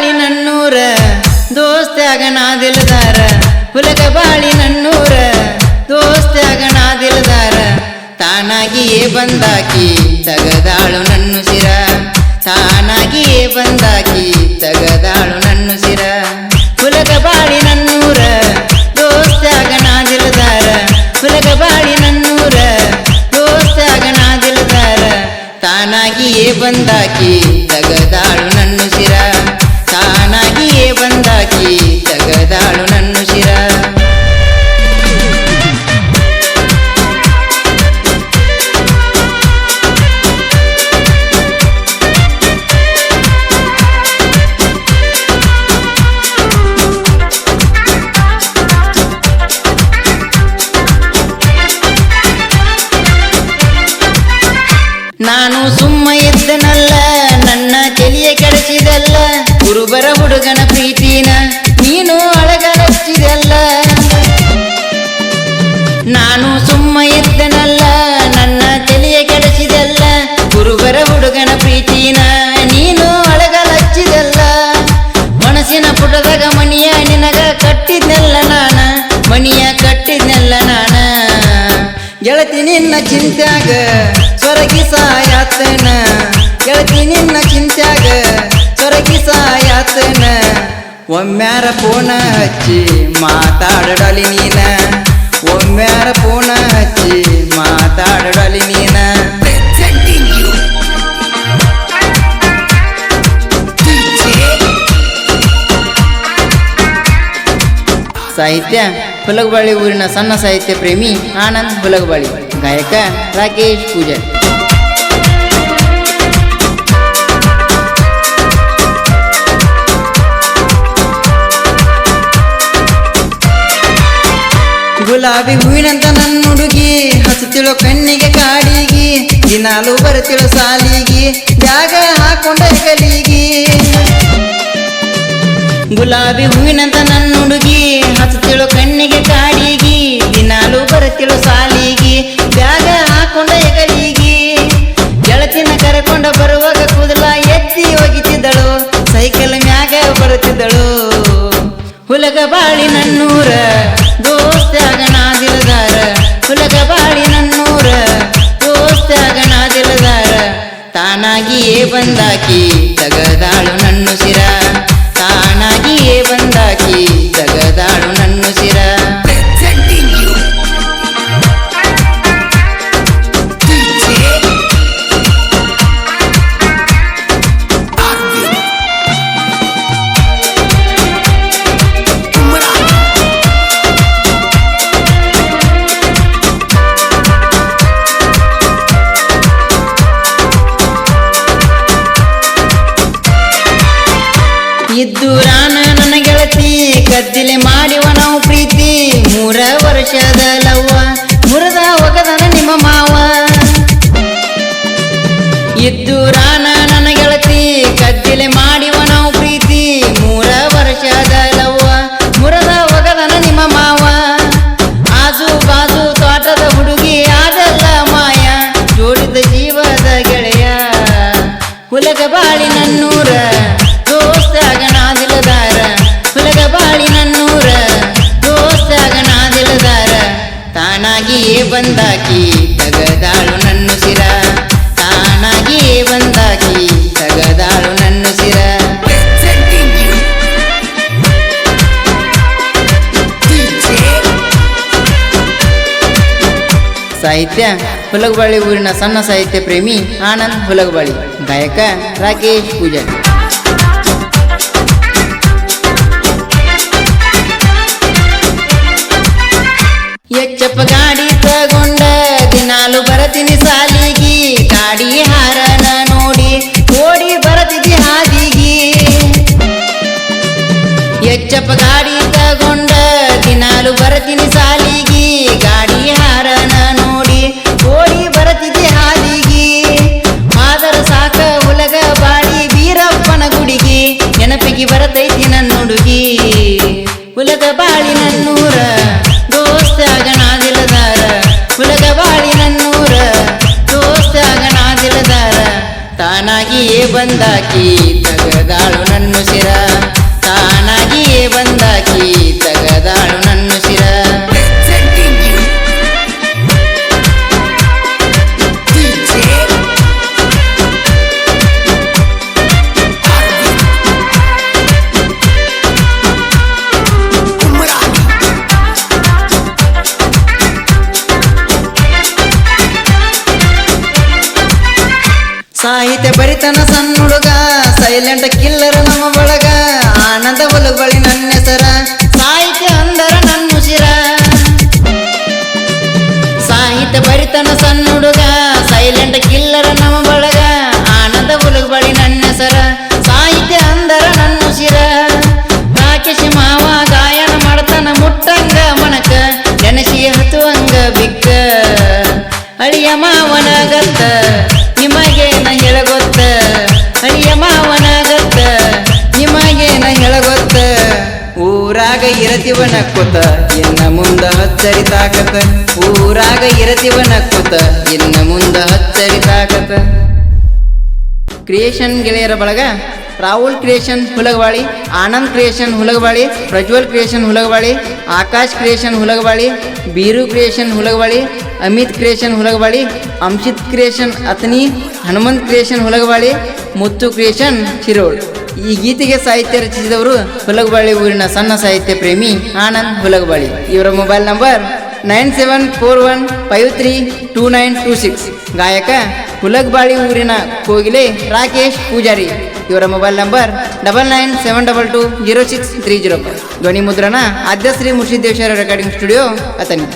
ಬಾಳಿ ನನ್ನೂರ ದೋಸ್ತ್ಯಾಗ ನಾದಿಲ್ದಾರ ಹುಲಗ ಬಾಳಿ ನನ್ನೂರ ದೋಸ್ತ್ಯಾಗ ನಾದಿಲ್ದಾರ ತಾನಾಗಿಯೇ ಬಂದಾಕಿ ತಗದಾಳು ನನ್ನು ಸಿರ ತಾನಾಗಿಯೇ ಬಂದಾಕಿ ತಗದಾಳು ನನ್ನು ಸಿರ ಹುಲಗ ಬಾಳಿ ನನ್ನೂರ ದೋಸ್ತ್ಯಾಗ ನಾದಿಲ್ದಾರ ಹುಲಗ ಬಾಳಿ ನನ್ನೂರ ದೋಸ್ತ್ಯಾಗ ನಾದಿಲ್ದಾರ ತಾನಾಗಿಯೇ ಬಂದಾಕಿ ತಗದಾಳು ನನ್ನು ಸಿರ ತಾನಾಗಿಯೇ ಬಂದಾಕಿ ತಗದಾಳು ನನ್ನು ಸಿರ ನಾನು ಸುಮ್ಮ ಇದ್ದನಲ್ಲ ನನ್ನ ತಲೆಯ ಕೆಡಿಸಿದಲ್ಲ ಕುರುಬರ ಹುಡುಗನ ಪ್ರೀತಿನ ನೀನು ಅಳಗಲಚ್ಚಿದಲ್ಲ ನಾನು ಸುಮ್ಮ ಇದ್ದನಲ್ಲ ನನ್ನ ತಲೆಯ ಕೆಡಿಸಿದಲ್ಲ ಕುರುಬರ ಹುಡುಗನ ಪ್ರೀತಿನ ನೀನು ಅಳಗಲಚ್ಚಿದಲ್ಲ ಮನಸ್ಸಿನ ಪುಟದಾಗ ಮನಿಯ ನಿನಗ ಕಟ್ಟಿದ್ನೆಲ್ಲ ನಾನ ಮನಿಯ ಕಟ್ಟಿದ್ನೆಲ್ಲ ನಾನ ಗೆಳತಿ ನಿನ್ನ ಚಿಂತ್ಯಾಗ ಸೊರಗಿ ಸಾಯಾತನ ಗೆಳತಿ ನಿನ್ನ ಚಿಂತ್ಯಾಗ ಸೊರಗಿ ಸಾಯಾತನ ಒಮ್ಮ್ಯಾರ ಫೋನ ಹಚ್ಚಿ ಮಾತಾಡಲಿ ನೀನ ಒಮ್ಮ್ಯಾರ ಫೋನ ಹಚ್ಚಿ ಮಾತಾಡಲಿ ನೀನ ಸಾಹಿತ್ಯ ಹುಲಗಬಾಳಿ ಊರಿನ ಸಣ್ಣ ಸಾಹಿತ್ಯ ಪ್ರೇಮಿ ಆನಂದ್ ಹುಲಗಬಾಳಿ ಗಾಯಕ ರಾಕೇಶ್ ಪೂಜಾರಿ ಗುಲಾಬಿ ಹೂವಿನಂತ ನನ್ನ ಹುಡುಗಿ ಹಸುತ್ತಿಳೋ ಕಣ್ಣಿಗೆ ಕಾಡಿಗಿ ದಿನಾಲು ಬರುತ್ತಿಳೋ ಸಾಲಿಗಿ ಜಾಗ ಹಾಕೊಂಡ ಹೆಗಲಿಗಿ ಗುಲಾಬಿ ಹೂವಿನಂತ ನನ್ನ ಹುಡುಗಿ ಹಸುತ್ತಿಳೋ ಕಣ್ಣಿಗೆ ಕಾಡಿಗಿ ದಿನಾಲು ಬರುತ್ತಿಳೋ ಸಾಲಿಗಿ ಬ್ಯಾಗ ಹಾಕೊಂಡ ಹೆಗಲಿಗಿ ಗೆಳತಿನ ಕರೆಕೊಂಡ ಬರುವಾಗ ಕೂದಲ ಎತ್ತಿ ಹೋಗಿತ್ತಿದ್ದಳು ಸೈಕಲ್ ಮ್ಯಾಗ ಬರುತ್ತಿದ್ದಳು ಹುಲಗ ಬಾಳಿ ನನ್ನೂರ ದೋಸ್ತ್ಯಾಗ ನಾದಿಲ್ದಾರ ಹುಲಗ ಬಾಳಿ ನನ್ನೂರ ದೋಸ್ತ್ಯಾಗ ನಾದಿಲ್ದಾರ ತಾನಾಗಿಯೇ ಬಂದಾಕಿ ತಗದಾಳು ನನ್ನು ಸಿರ ತಾನಾಗಿಯೇ ಬಂದಾಕಿ ತಗದಾಳು ನನ್ನು ಸಿರ ಇದ್ದೂರಾನ ನನ್ನ ಗೆಳತಿ ಕದ್ದಿಲೆ ಮಾಡಿವ ನಾವು ಪ್ರೀತಿ 3 ವರ್ಷದ ಲವ್ವ ಮುರದ ಒಗದನ ನಿಮ್ಮ ಮಾವ ಇದ್ದೂರಾನ ನನ್ನ ಗೆಳತಿ ಕದ್ದಿಲೆ ಮಾಡಿವ ನಾವು ಪ್ರೀತಿ 3 ವರ್ಷದ ಲವ್ವ ಮುರದ ಒಗದನ ನಿಮ್ಮ ಮಾವ ಆಜು ಬಾಜು ತೋಟದ ಹುಡುಗಿ ಅದೆಲ್ಲ ಮಾಯ ಜೋಡಿದ ಜೀವದ ಗೆಳೆಯ ಹುಲಗ ಬಾಳಿ ನನ್ನೂರ ದೋಸ್ತ್ಯಾಗ ನಾದಿಲ್ದಾರ ಹುಲಗ ಬಾಳಿ ನನ್ನೂರ ದೋಸ್ತ್ಯಾಗ ನಾದಿಲ್ದಾರ ತಾನಾಗಿಯೇ ಬಂದಾಕಿ ತಗದಾಳು ನನ್ನು ಸಿರ ತಾನಾಗಿಯೇ ಬಂದಾಕಿ ತಗದಾಳು ನನ್ನು ಸಿರ ಸಾಹಿತ್ಯ ಹುಲಗಬಾಳಿ ಊರಿನ ಸಣ್ಣ ಸಾಹಿತ್ಯ ಪ್ರೇಮಿ ಆನಂದ್ ಹುಲಗಬಾಳಿ ಗಾಯಕ ರಾಕೇಶ್ ಪೂಜಾರಿ ಎಚ್ಚಪ್ಪ ಗಾಡಿ ತಗೊಂಡ ದಿನಾಲು ಬರತೀನಿ ಸಾಲಿಗಿ ಗಾಡಿ ಹಾರನ ನೋಡಿ ಓಡಿ ಬರತಿದ್ದಿ ಹಾದಿಗಿ ಎಚ್ಚಪ್ಪ ಗಾಡಿ ತಗೊಂಡ ದಿನಾಲು ಬರತೀನಿ ಸಾಲಿಗಿ ಗಾಡಿ ಹಾರನ ನೋಡಿ ಓಡಿ ಬರತಿದ್ದಿ ಹಾದಿಗಿ ಆದರ ಸಾಕ ಹುಲಗ ಬಾಳಿ ಬೀರಪ್ಪನ ಗುಡಿಗಿ ನೆನಪಿಗೆ ಬರತೈತಿ ನನ್ನ ಹುಡುಗಿ ಹುಲಗ ಬಾಳಿ ನನ್ನೂರ ದೋಸ್ತ್ಯಾಗ ನಾದಿಲ್ದಾರ ಹುಲಗ ಬಾಳಿ ನನ್ನೂರ ದೋಸ್ತ್ಯಾಗ ನಾದಿಲ್ದಾರ ತಾನಾಗಿಯೇ ಬಂದಾಕಿ ತಗದಾಳು ನನ್ನು ಸಿರ ಸಾಹಿತ್ಯ ಬರಿತನ ಸಣ್ಣ ಹುಡುಗ ಸೈಲೆಂಟ್ ಕಿಲ್ಲರ್ ನಮ್ಮ ಬಳಗ ಆನಂದ ಹುಲಗಬಳಿ ನನ್ನ ಹೆಸರ ಸಾಹಿತ್ಯ ಅಂದರ ನನ್ನ ಉಸಿರ ಸಾಹಿತ್ಯ ಬರಿತನ ಸಣ್ಣ ಹುಡುಗ ಸೈಲೆಂಟ್ ಕಿಲ್ಲರ್ ನಮ್ಮ ಬಳಗ ಆನಂದ ಹುಲಗಬಳಿ ನನ್ನ ಹೆಸರ ಸಾಹಿತ್ಯ ಅಂದರ ನನ್ನ ಉಸಿರ ರಾಕೇಶ್ ಮಾವ ಗಾಯನ ಮಾಡ್ತಾನ ಮುಟ್ಟಂಗ ಮಣಕ ನೆನಸಿ ಹತ್ತುವಂಗ ಬಿಕ್ಕ ಅಳಿಯ ಮಾವನ ಗತ್ತ ನಿಮಗೇನ ಹೇಳಗೊತ್ತ ಅಳಿಯ ಮಾವನ ಗತ್ತ ನಿಮಗೇನ ಹೇಳಗೊತ್ತ ಊರಾಗ ಇರತಿವನ ಕೂತ ಇನ್ನ ಮುಂದ ಹಚ್ಚರಿ ತಾಕತ ಊರಾಗ ಇರತಿವನ ಕೂತ ಇನ್ನ ಮುಂದ ಹಚ್ಚರಿ ತಾಕತ ಕ್ರಿಯೇಷನ್ ಗೆಳೆಯರ ಬಳಗ Rahul creation Hulagavali Anand creation Hulagavali Prajwal creation Hulagavali Akash creation Hulagavali Biru creation Hulagavali Amit creation Hulagavali Anshit creation Athani Hanumant creation Hulagavali Muttu creation Shirol ಈ ಗೀತೆಗೆ ಸಾಹಿತ್ಯ ರಚಿಸಿದವರು ಹುಲಗವಾಳಿ ಊರಿನ ಸಣ್ಣ ಸಾಹಿತ್ಯ ಪ್ರೇಮಿ ಆನಂದ್ ಹುಲಗವಾಳಿ ಇವರ ಮೊಬೈಲ್ ನಂಬರ್ 9741532926 ಗಾಯಕ ಹುಲಗವಾಳಿ ಊರಿನ ಕೋಗಿಲೆ ರಾಕೇಶ್ ಪೂಜಾರಿ ಇವರ ಮೊಬೈಲ್ ನಂಬರ್ 9972206305 ಧ್ವನಿ ಮುದ್ರಣ ಆದ್ಯಶ್ರೀ ಮುರ್ಷಿದ್ದೇಶ್ವರ ರೆಕಾರ್ಡಿಂಗ್ ಸ್ಟುಡಿಯೋ ಅತನಿ